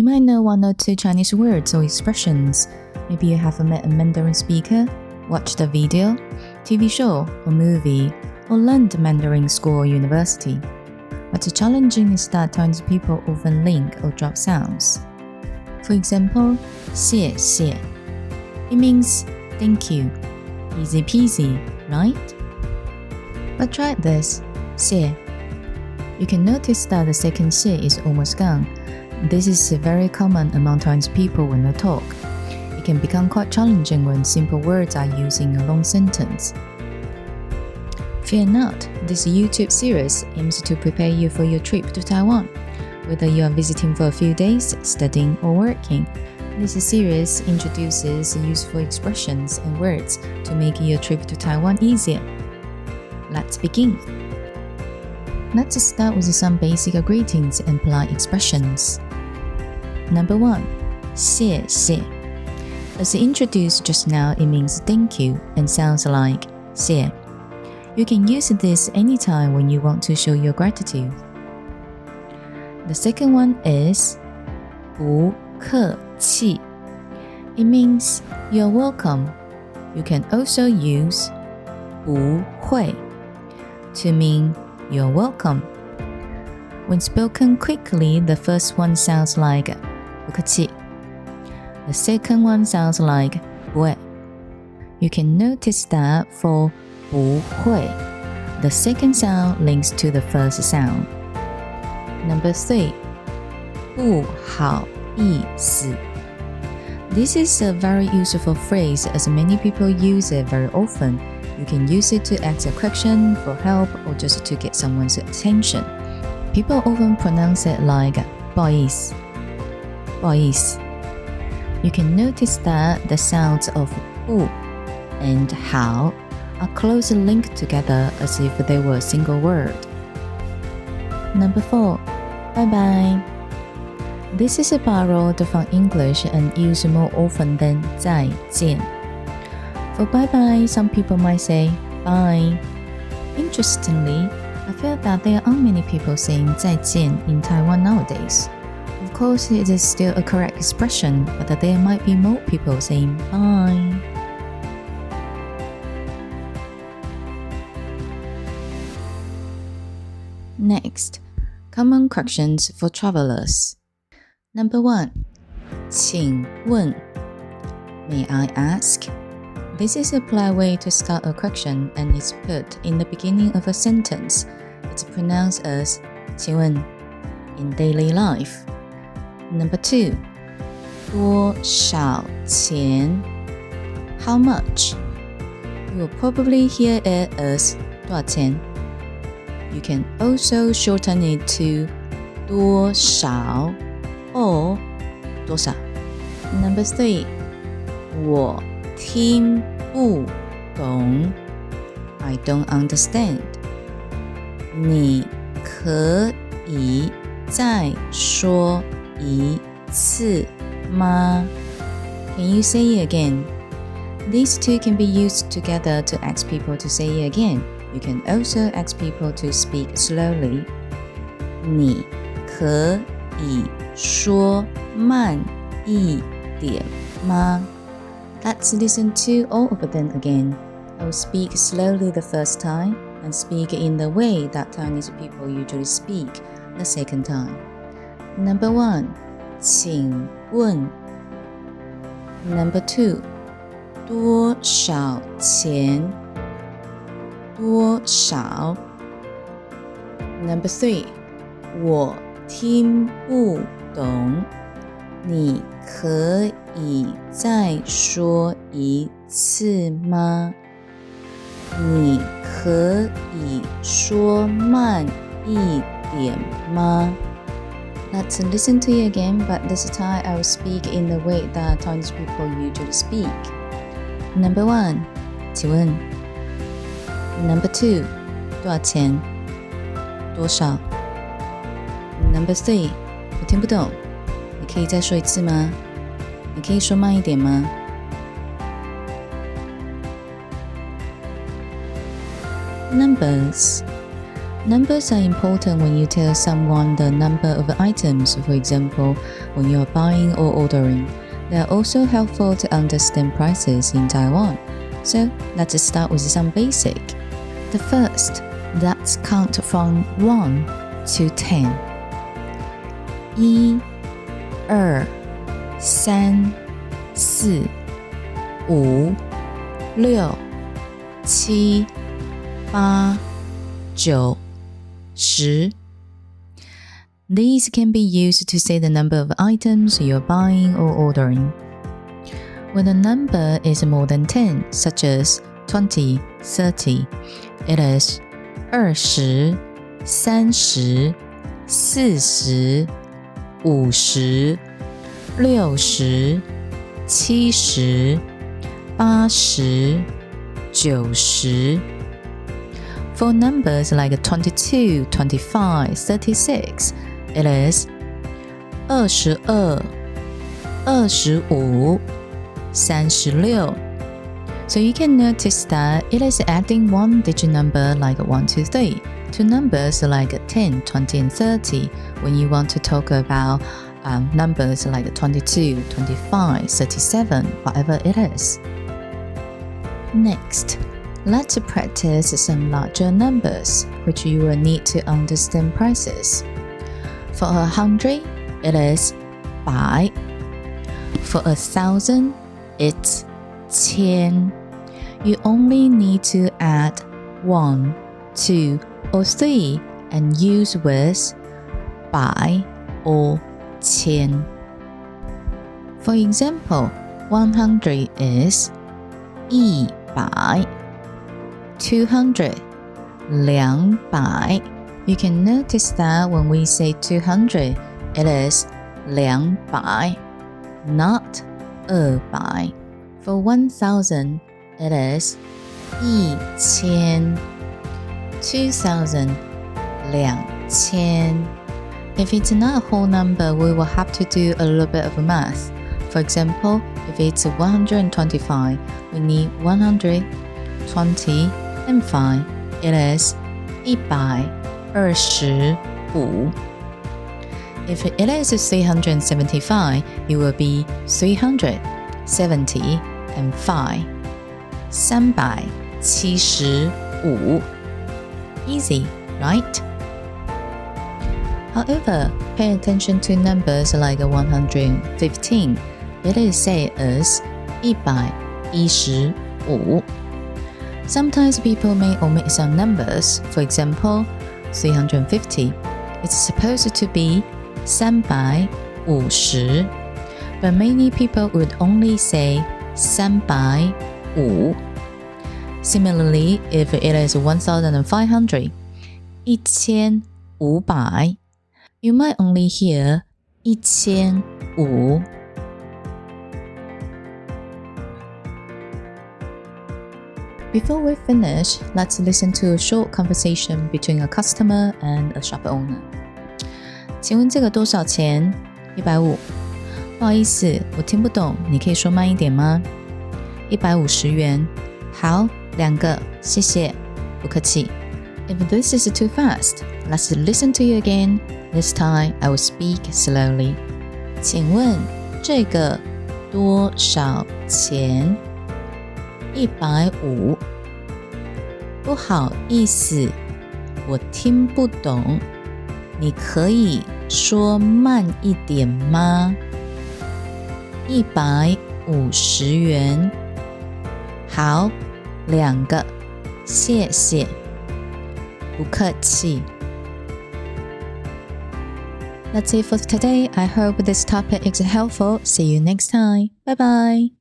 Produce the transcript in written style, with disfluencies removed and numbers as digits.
might know one or two Chinese words or expressions. Maybe you have met a Mandarin speaker, watched a video, TV show or movie, or learned Mandarin in school or university. What's challenging is that Chinese people often link or drop sounds. For example, 谢谢. It means thank you. Easy peasy, right? But try this, 谢. You can notice that the second 谢 is almost gone. This is very common among Chinese people when they talk. It can become quite challenging when simple words are used in a long sentence. Fear not, this YouTube series aims to prepare you for your trip to Taiwan. Whether you are visiting for a few days, studying or working, this series introduces useful expressions and words to make your trip to Taiwan easier. Let's begin. Let's start with some basic greetings and polite expressions. Number 1. 谢谢. As introduced just now, it means thank you and sounds like 谢. You can use this anytime when you want to show your gratitude. The second one is 不客气. It means you're welcome. You can also use 不会 to mean you're welcome. When spoken quickly, the first one sounds like 不客气. The second one sounds like 不会. You can notice that for 不会, the second sound links to the first sound. Number 3. 不好意思. This is a very useful phrase as many people use it very often. You can use it to ask a question, for help, or just to get someone's attention. People often pronounce it like 不好意思, 不好意思. You can notice that the sounds of 不 and 好 are closely linked together as if they were a single word. Number 4. Bye bye. This is borrowed from English and used more often than 再见. For bye bye, some people might say bye. Interestingly, I feel that there aren't many people saying 再见 in Taiwan nowadays. Of course, it is still a correct expression, but there might be more people saying bye. Next, common questions for travelers. Number 1. 请问 May I ask? This is a polite way to start a question and is put in the beginning of a sentence. It's pronounced as 请问 in daily life. Number 2. 多少钱 How much? You will probably hear it as 多少钱. You can also shorten it to 多少 or 多少. Number 3. 我听不懂 I don't understand. 你可以再说一次吗 Can you say it again? These two can be used together to ask people to say it again. You can also ask people to speak slowly. 你可以说慢一点吗 Let's listen to all of them again. I will speak slowly the first time and speak in the way that Chinese people usually speak the second time. Number 1. 请问 Number 2. 多少钱多少 Number 3. 我听不懂你可以再说一次吗你可以说慢一点吗 Let's listen to it again, but this time I will speak in the way that Chinese people usually speak. Number 1. 请问 Number 2. 多少钱多少 Number 3. 我听不懂你可以再说一次吗你可以说慢一点吗 Numbers Numbers are important when you tell someone the number of items, for example, when you are buying or ordering. They are also helpful to understand prices in Taiwan. So let's start with some basic. The first, let's count from 1 to 10. 1, 2, 3, 4, 5, 6, 7, 8, 9, 10. These can be used to say the number of items you're buying or ordering. When a number is more than 10, such as 20, 30, it is 20, 30, 40, 50, 60, 70, 80, 90. For numbers like 22, 25, 36, it is 22, 25, 36. So you can notice that it is adding one digit number like 1, 2, 3 to numbers like 10, 20, and 30 when you want to talk about numbers like 22, 25, 37, whatever it is. Next, let's practice some larger numbers, which you will need to understand prices. For 100, it is 百. For 1,000, it's 千. You only need to add 1, 2, or 3 and use with 百 or 千. For example, 100 is 100. 200, 200. You can notice that when we say 200, it is 200, not 200. For 1,000, it is 1000. 2,000, 2000. If it's not a whole number, we will have to do a little bit of math. For example, if it's 125, we need 100, 20, and 5. It is 125. If it is 375, it will be 375. 375. Easy, right? However, pay attention to numbers like 115. It is said as 115. Sometimes people may omit some numbers. For example, 350. It's supposed to be 350, but many people would only say 350. Similarly, if it is 1,500, 1,500, you might only hear 1,500. Before we finish, let's listen to a short conversation between a customer and a shop owner. 请问这个多少钱？150。不好意思，我听不懂，你可以说慢一点吗？150元。好，2个，谢谢。不客气。If this is too fast, let's listen to you again. This time I will speak slowly. 请问这个多少钱？150。不好意思，我听不懂，你可以说慢一点吗？150元。好，2个，谢谢。不客气。That's it for today. I hope this topic is helpful. See you next time. Bye bye.